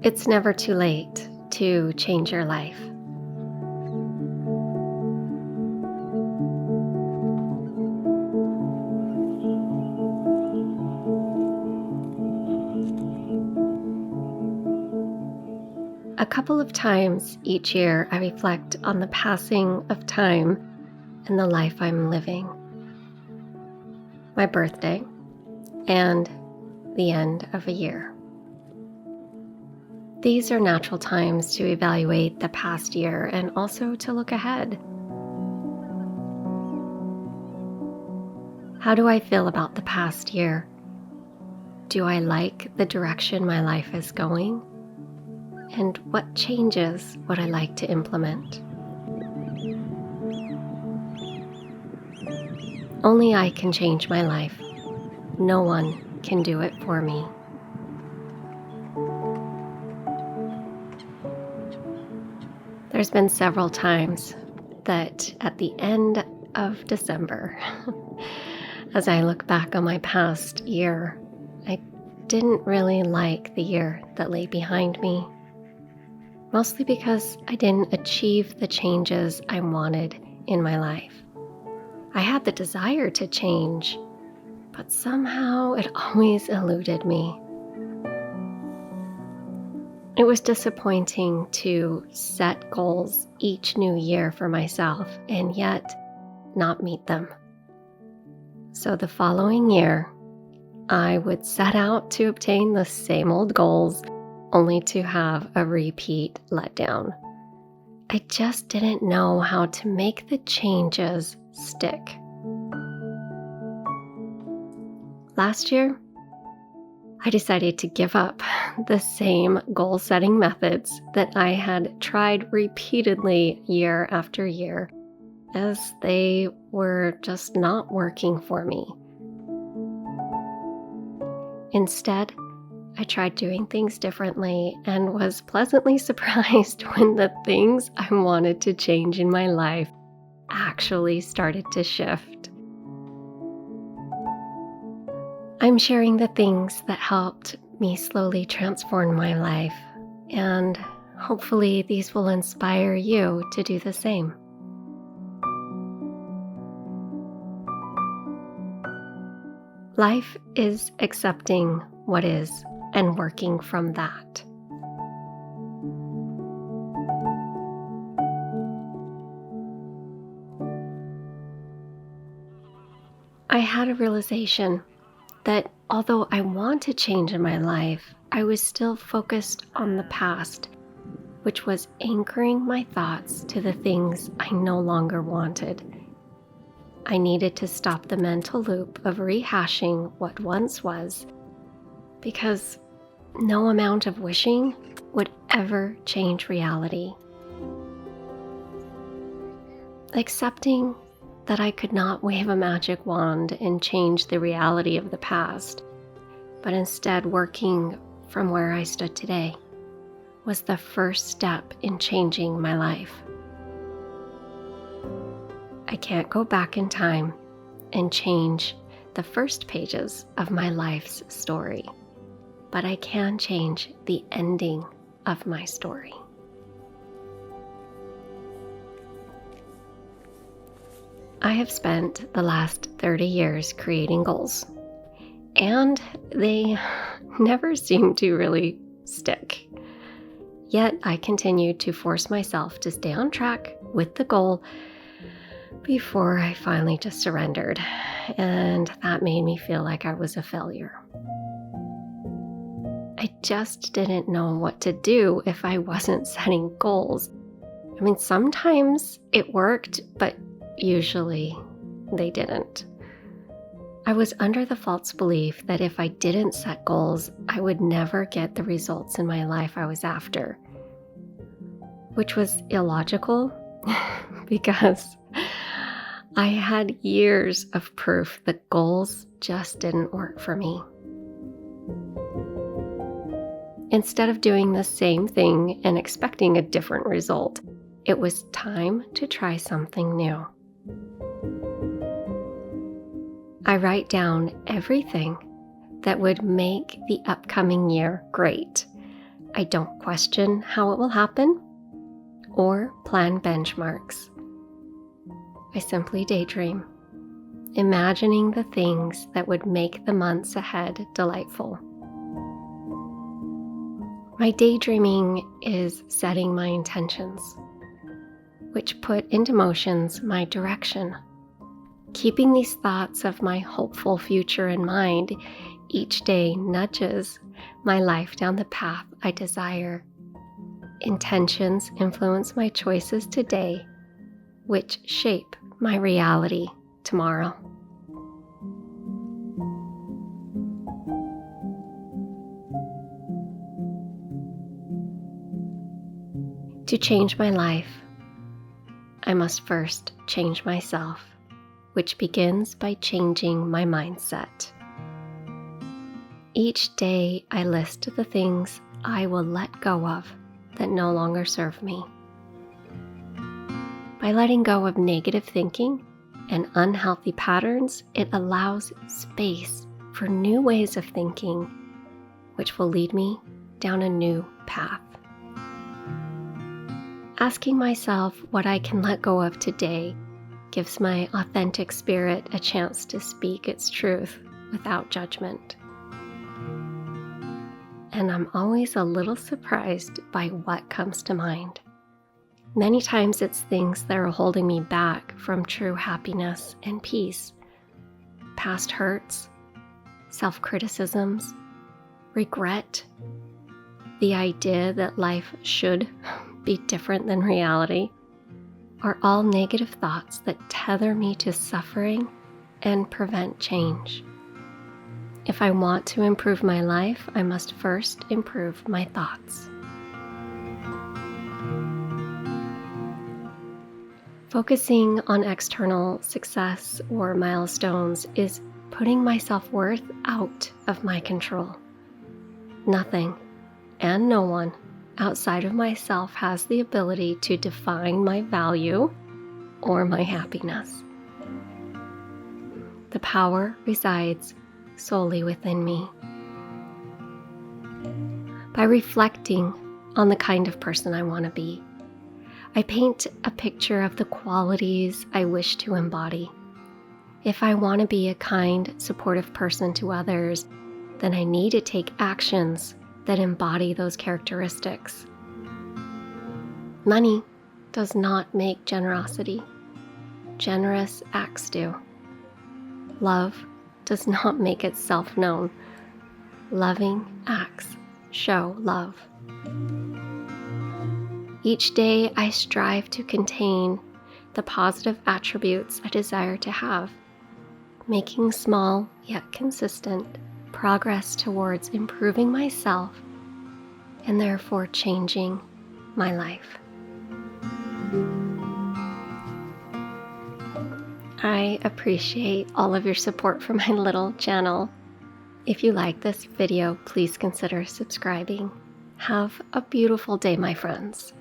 It's never too late to change your life. A couple of times each year, I reflect on the passing of time and the life I'm living. My birthday and the end of a year. These are natural times to evaluate the past year and also to look ahead. How do I feel about the past year? Do I like the direction my life is going? And what changes would I like to implement? Only I can change my life. No one can do it for me. There's been several times that at the end of December, as I look back on my past year, I didn't really like the year that lay behind me. Mostly because I didn't achieve the changes I wanted in my life. I had the desire to change, but somehow it always eluded me. It was disappointing to set goals each new year for myself and yet not meet them. So the following year, I would set out to obtain the same old goals only to have a repeat letdown. I just didn't know how to make the changes stick. Last year, I decided to give up the same goal-setting methods that I had tried repeatedly year after year, as they were just not working for me. Instead, I tried doing things differently and was pleasantly surprised when the things I wanted to change in my life actually started to shift. I'm sharing the things that helped me slowly transform my life, and hopefully these will inspire you to do the same. Life is accepting what is and working from that. I had a realization that although I want to change in my life, I was still focused on the past, which was anchoring my thoughts to the things I no longer wanted. I needed to stop the mental loop of rehashing what once was, because no amount of wishing would ever change reality. Accepting that I could not wave a magic wand and change the reality of the past, but instead working from where I stood today, was the first step in changing my life. I can't go back in time and change the first pages of my life's story, but I can change the ending of my story. I have spent the last 30 years creating goals, and they never seem to really stick. Yet I continued to force myself to stay on track with the goal before I finally just surrendered, and that made me feel like I was a failure. I just didn't know what to do if I wasn't setting goals. I mean, sometimes it worked, but usually they didn't. I was under the false belief that if I didn't set goals, I would never get the results in my life I was after, which was illogical because I had years of proof that goals just didn't work for me. Instead of doing the same thing and expecting a different result, it was time to try something new. I write down everything that would make the upcoming year great. I don't question how it will happen or plan benchmarks. I simply daydream, imagining the things that would make the months ahead delightful. My daydreaming is setting my intentions, which put into motions my direction. Keeping these thoughts of my hopeful future in mind each day nudges my life down the path I desire. Intentions influence my choices today, which shape my reality tomorrow. To change my life, I must first change myself, which begins by changing my mindset. Each day I list the things I will let go of that no longer serve me. By letting go of negative thinking and unhealthy patterns, it allows space for new ways of thinking, which will lead me down a new path. Asking myself what I can let go of today gives my authentic spirit a chance to speak its truth without judgment. And I'm always a little surprised by what comes to mind. Many times it's things that are holding me back from true happiness and peace. Past hurts, self-criticisms, regret, the idea that life should be different than reality, are all negative thoughts that tether me to suffering and prevent change. If I want to improve my life, I must first improve my thoughts. Focusing on external success or milestones is putting my self-worth out of my control. Nothing and no one outside of myself has the ability to define my value or my happiness. The power resides solely within me. By reflecting on the kind of person I want to be, I paint a picture of the qualities I wish to embody. If I want to be a kind, supportive person to others, then I need to take actions that embody those characteristics. Money does not make generosity. Generous acts do. Love does not make itself known. Loving acts show love. Each day I strive to contain the positive attributes I desire to have, making small yet consistent progress towards improving myself and therefore changing my life. I appreciate all of your support for my little channel. If you like this video, please consider subscribing. Have a beautiful day, my friends.